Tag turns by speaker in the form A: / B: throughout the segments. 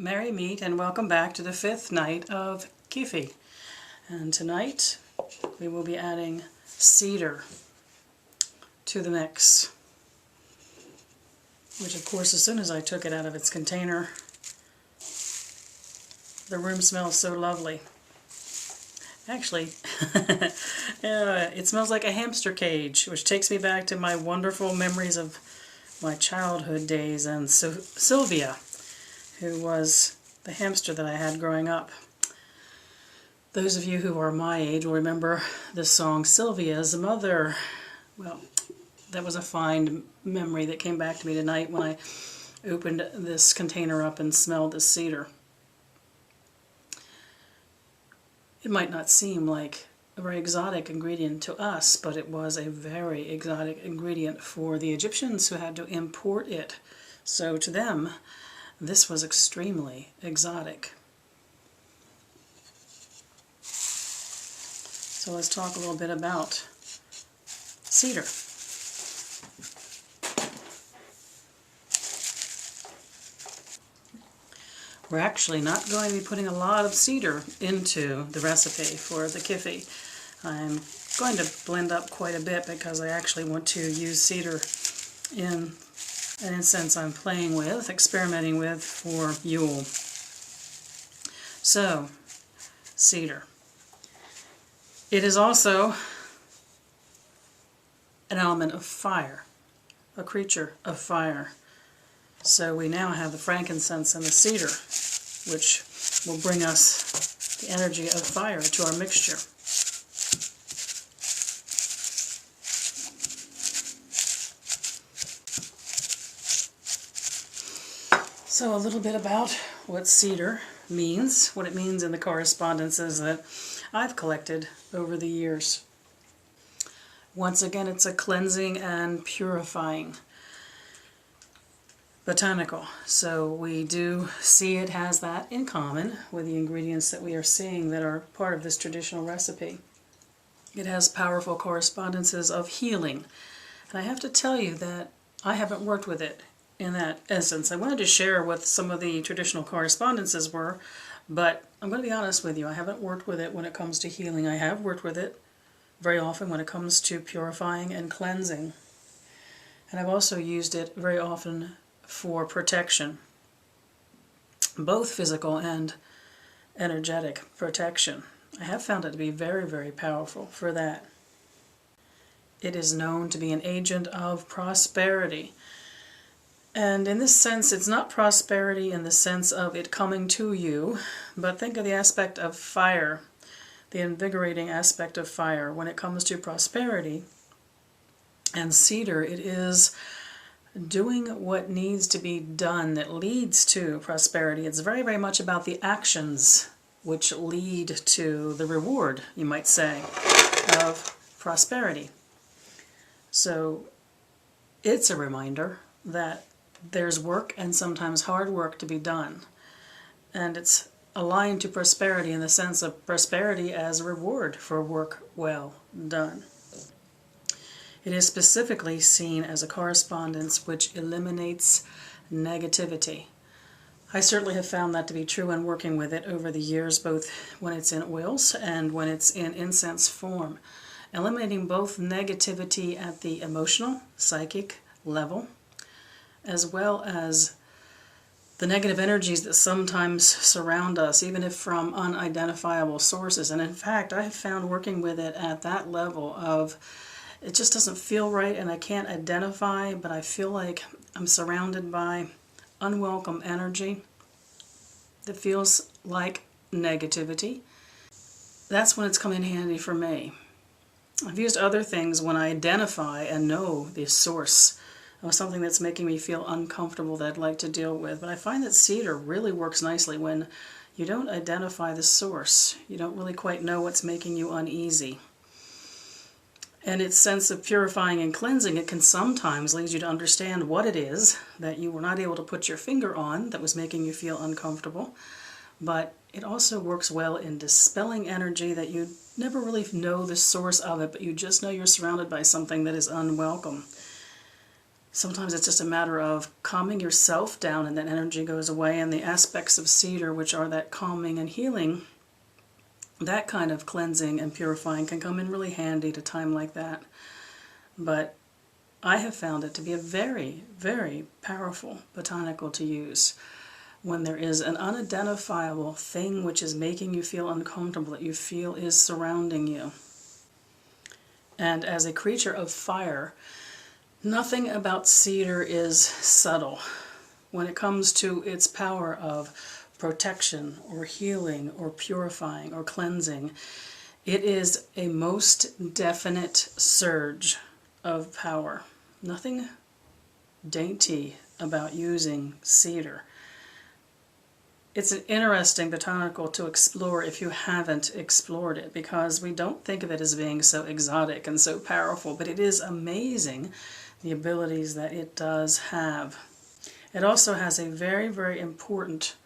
A: Merry meet and welcome back to the 5th night of Kyphi. And tonight we will be adding Cedar to the mix. Which of course, as soon as I took it out of its container, the room smells so lovely. Actually, it smells like a hamster cage, which takes me back to my wonderful memories of my childhood days and Sylvia, who was the hamster that I had growing up. Those of you who are my age will remember the song Sylvia's Mother. Well, that was a fine memory that came back to me tonight when I opened this container up and smelled the cedar. It might not seem like a very exotic ingredient to us, but it was a very exotic ingredient for the Egyptians who had to import it. So to them, this was extremely exotic. So let's talk a little bit about cedar. We're actually not going to be putting a lot of cedar into the recipe for the Kyphi. I'm going to blend up quite a bit because I actually want to use cedar in an incense I'm playing with, experimenting with for Yule. So, cedar. It is also an element of fire, a creature of fire. So we now have the frankincense and the cedar, which will bring us the energy of fire to our mixture. So a little bit about what cedar means, what it means in the correspondences that I've collected over the years. Once again, it's a cleansing and purifying botanical. So we do see it has that in common with the ingredients that we are seeing that are part of this traditional recipe. It has powerful correspondences of healing. And I have to tell you that I haven't worked with it in that essence. I wanted to share what some of the traditional correspondences were, but I'm going to be honest with you, I haven't worked with it when it comes to healing. I have worked with it very often when it comes to purifying and cleansing. And I've also used it very often for protection, both physical and energetic protection. I have found it to be very, very powerful for that. It is known to be an agent of prosperity. And in this sense, it's not prosperity in the sense of it coming to you, but think of the aspect of fire, the invigorating aspect of fire. When it comes to prosperity and cedar, it is doing what needs to be done that leads to prosperity. It's very, very much about the actions which lead to the reward, you might say, of prosperity. So it's a reminder that there's work and sometimes hard work to be done. And it's aligned to prosperity in the sense of prosperity as a reward for work well done. It is specifically seen as a correspondence which eliminates negativity. I certainly have found that to be true in working with it over the years, both when it's in oils and when it's in incense form. Eliminating both negativity at the emotional, psychic level, as well as the negative energies that sometimes surround us, even if from unidentifiable sources. And in fact, I have found working with it at that level of it just doesn't feel right and I can't identify, but I feel like I'm surrounded by unwelcome energy that feels like negativity. That's when it's come in handy for me. I've used other things when I identify and know the source of something that's making me feel uncomfortable that I'd like to deal with. But I find that cedar really works nicely when you don't identify the source. You don't really quite know what's making you uneasy. And its sense of purifying and cleansing, it can sometimes lead you to understand what it is that you were not able to put your finger on that was making you feel uncomfortable. But it also works well in dispelling energy that you never really know the source of it, but you just know you're surrounded by something that is unwelcome. Sometimes it's just a matter of calming yourself down and that energy goes away, and the aspects of cedar, which are that calming and healing, that kind of cleansing and purifying can come in really handy at a time like that. But I have found it to be a very, very powerful botanical to use when there is an unidentifiable thing which is making you feel uncomfortable, that you feel is surrounding you. And as a creature of fire, nothing about cedar is subtle when it comes to its power of protection or healing or purifying or cleansing. It is a most definite surge of power. Nothing dainty about using cedar. It's an interesting botanical to explore if you haven't explored it, because we don't think of it as being so exotic and so powerful, but it is amazing the abilities that it does have. It also has a very, very important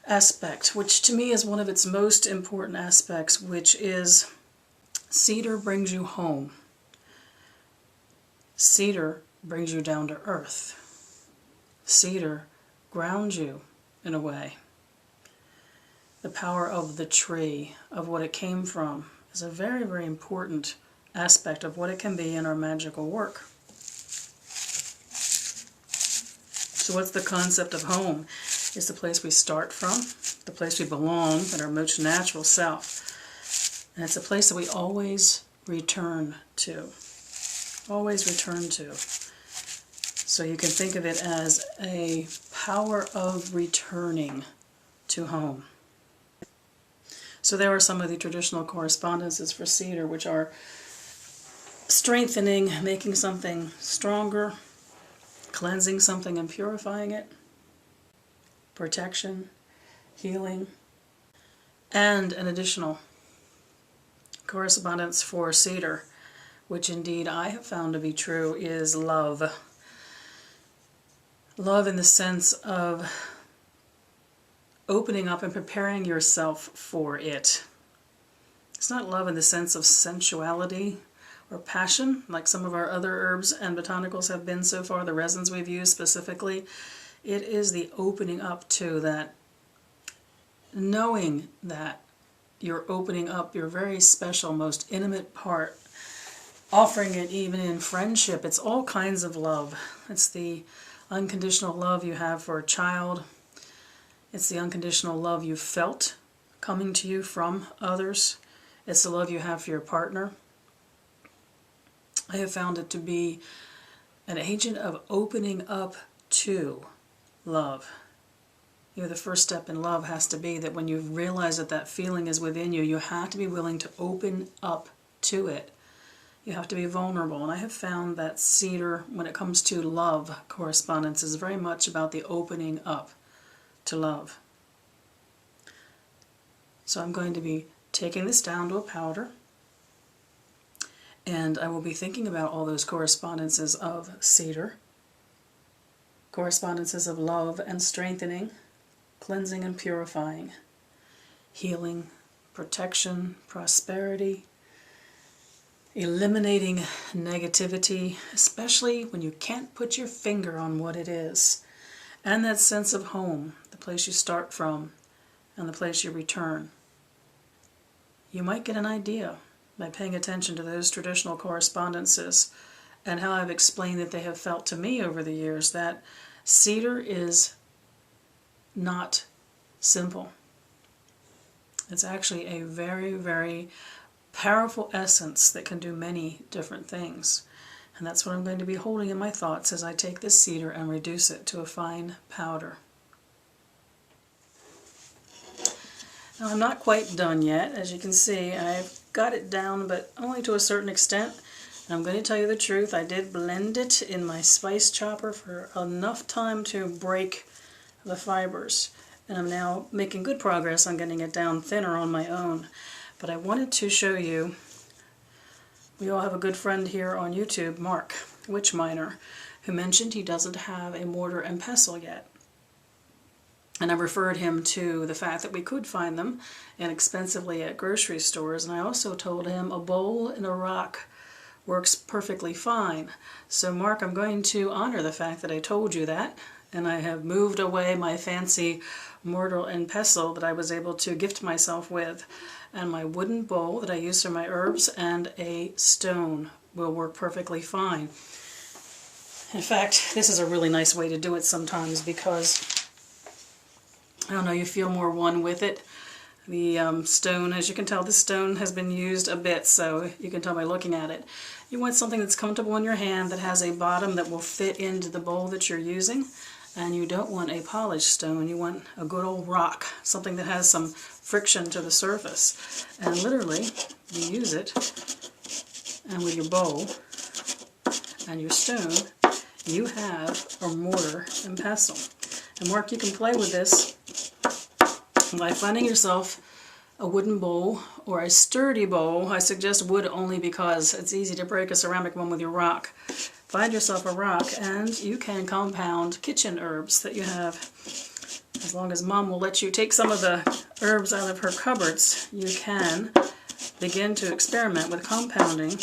A: aspect, which to me is one of its most important aspects, which is cedar brings you home. Cedar brings you down to earth. Cedar grounds you in a way. The power of the tree, of what it came from, is a very, very important aspect of what it can be in our magical work. So what's the concept of home? It's the place we start from, the place we belong, at our most natural self. And it's a place that we always return to. Always return to. So you can think of it as a power of returning to home. So there are some of the traditional correspondences for cedar, which are strengthening, making something stronger, cleansing something and purifying it, protection, healing, and an additional correspondence for cedar, which indeed I have found to be true, is love. Love in the sense of opening up and preparing yourself for it. It's not love in the sense of sensuality or passion, like some of our other herbs and botanicals have been so far, the resins we've used specifically. It is the opening up to that, knowing that you're opening up your very special, most intimate part, offering it even in friendship. It's all kinds of love. It's the unconditional love you have for a child. It's the unconditional love you felt coming to you from others. It's the love you have for your partner. I have found it to be an agent of opening up to love. You know, the first step in love has to be that when you realize that that feeling is within you, you have to be willing to open up to it. You have to be vulnerable. And I have found that cedar, when it comes to love correspondence, is very much about the opening up to love. So I'm going to be taking this down to a powder, and I will be thinking about all those correspondences of cedar, correspondences of love and strengthening, cleansing and purifying, healing, protection, prosperity, eliminating negativity, especially when you can't put your finger on what it is, and that sense of home, the place you start from and the place you return. You might get an idea by paying attention to those traditional correspondences and how I've explained that they have felt to me over the years, that cedar is not simple. It's actually a very, very powerful essence that can do many different things. And that's what I'm going to be holding in my thoughts as I take this cedar and reduce it to a fine powder. Now I'm not quite done yet. As you can see, I've got it down, but only to a certain extent. And I'm going to tell you the truth, I did blend it in my spice chopper for enough time to break the fibers. And I'm now making good progress on getting it down thinner on my own. But I wanted to show you, we all have a good friend here on YouTube, Mark, Thewitchminor, who mentioned he doesn't have a mortar and pestle yet. And I referred him to the fact that we could find them inexpensively at grocery stores. And I also told him a bowl and a rock works perfectly fine. So Mark, I'm going to honor the fact that I told you that, and I have moved away my fancy mortar and pestle that I was able to gift myself with, and my wooden bowl that I use for my herbs, and a stone will work perfectly fine. In fact, this is a really nice way to do it sometimes because, I don't know, you feel more one with it. The stone, as you can tell, this stone has been used a bit, so you can tell by looking at it. You want something that's comfortable in your hand, that has a bottom that will fit into the bowl that you're using, and you don't want a polished stone. You want a good old rock, something that has some friction to the surface. And literally, you use it, and with your bowl and your stone, you have a mortar and pestle. And Mark, you can play with this by finding yourself a wooden bowl or a sturdy bowl. I suggest wood only because it's easy to break a ceramic one with your rock. Find yourself a rock and you can compound kitchen herbs that you have. As long as Mom will let you take some of the herbs out of her cupboards, you can begin to experiment with compounding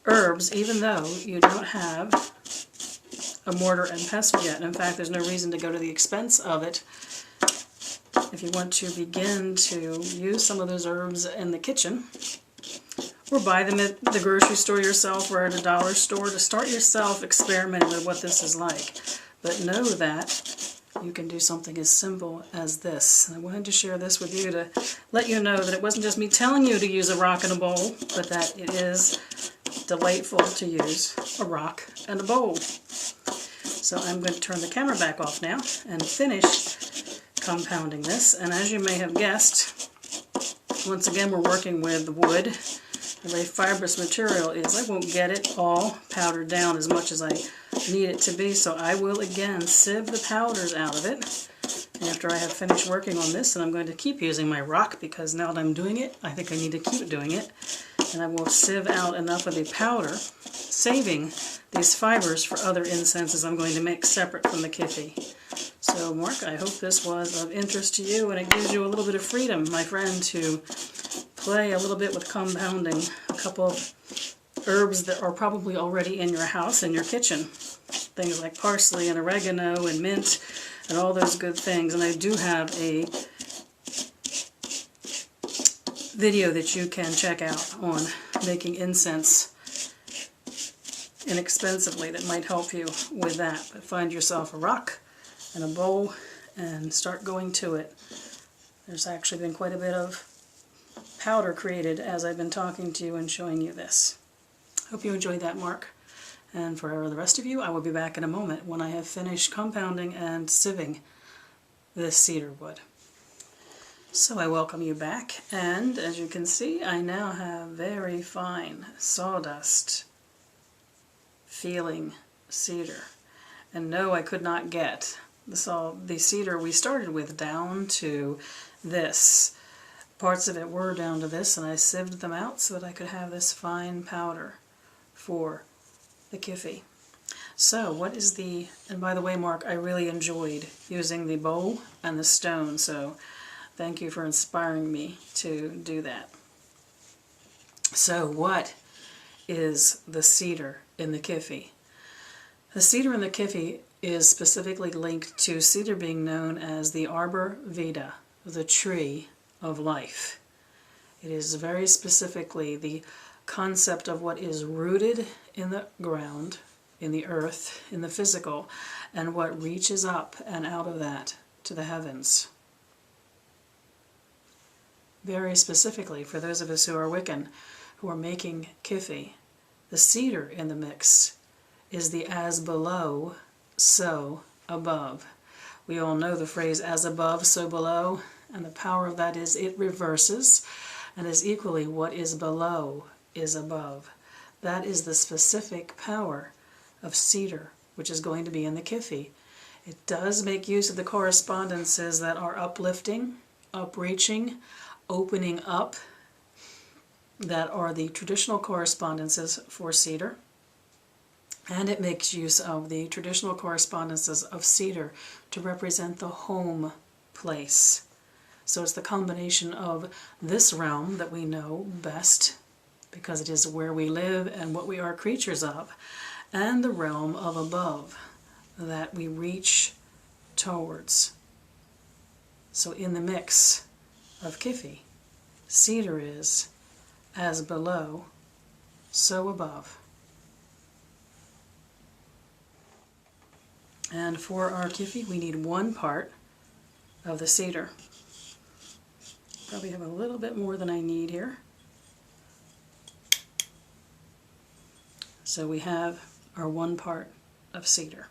A: herbs even though you don't have a mortar and pestle yet. In fact, there's no reason to go to the expense of it. If you want to begin to use some of those herbs in the kitchen, or buy them at the grocery store yourself or at a dollar store, to start yourself experimenting with what this is like. But know that you can do something as simple as this. And I wanted to share this with you to let you know that it wasn't just me telling you to use a rock and a bowl, but that it is delightful to use a rock and a bowl. So I'm going to turn the camera back off now and finish compounding this. And as you may have guessed, once again we're working with wood. The way fibrous material is, I won't get it all powdered down as much as I need it to be, so I will again sieve the powders out of it after I have finished working on this. And I'm going to keep using my rock because now that I'm doing it, I think I need to keep doing it. And I will sieve out enough of the powder, saving these fibers for other incenses I'm going to make separate from the Kyphi. So Mark, I hope this was of interest to you, and it gives you a little bit of freedom, my friend, to play a little bit with compounding a couple of herbs that are probably already in your house, in your kitchen. Things like parsley and oregano and mint and all those good things. And I do have a video that you can check out on making incense inexpensively that might help you with that. But find yourself a rock and a bowl and start going to it. There's actually been quite a bit of powder created as I've been talking to you and showing you this. Hope you enjoyed that, Mark. And for the rest of you, I will be back in a moment when I have finished compounding and sieving this cedar wood. So I welcome you back, and as you can see, I now have very fine sawdust feeling cedar. And no, I could not get the cedar we started with down to this. Parts of it were down to this, and I sieved them out so that I could have this fine powder for the Kyphi. So what is the, and by the way, Mark, I really enjoyed using the bowl and the stone, so thank you for inspiring me to do that. So what is the cedar in the Kyphi? The cedar in the Kyphi is specifically linked to cedar being known as the arbor vitae, the tree of life. It is very specifically the concept of what is rooted in the ground, in the earth, in the physical, and what reaches up and out of that to the heavens. Very specifically, for those of us who are Wiccan, who are making Kyphi, the cedar in the mix is the as below, so above. We all know the phrase as above, so below, and the power of that is it reverses, and is equally what is below is above. That is the specific power of cedar, which is going to be in the Kyphi. It does make use of the correspondences that are uplifting, upreaching, opening up, that are the traditional correspondences for cedar. And it makes use of the traditional correspondences of cedar to represent the home place. So it's the combination of this realm that we know best, because it is where we live and what we are creatures of, and the realm of above that we reach towards. So in the mix of Kyphi, Cedar is as below, so above. And for our Kyphi, we need 1 part of the Cedar. Probably have a little bit more than I need here. So we have our 1 part of Cedar.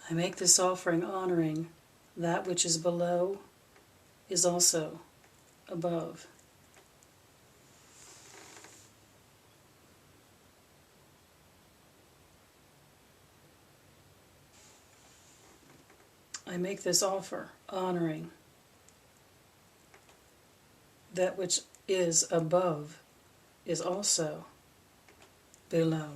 A: I make this offering honoring that which is below is also above. I make this offer honoring that which is above is also below.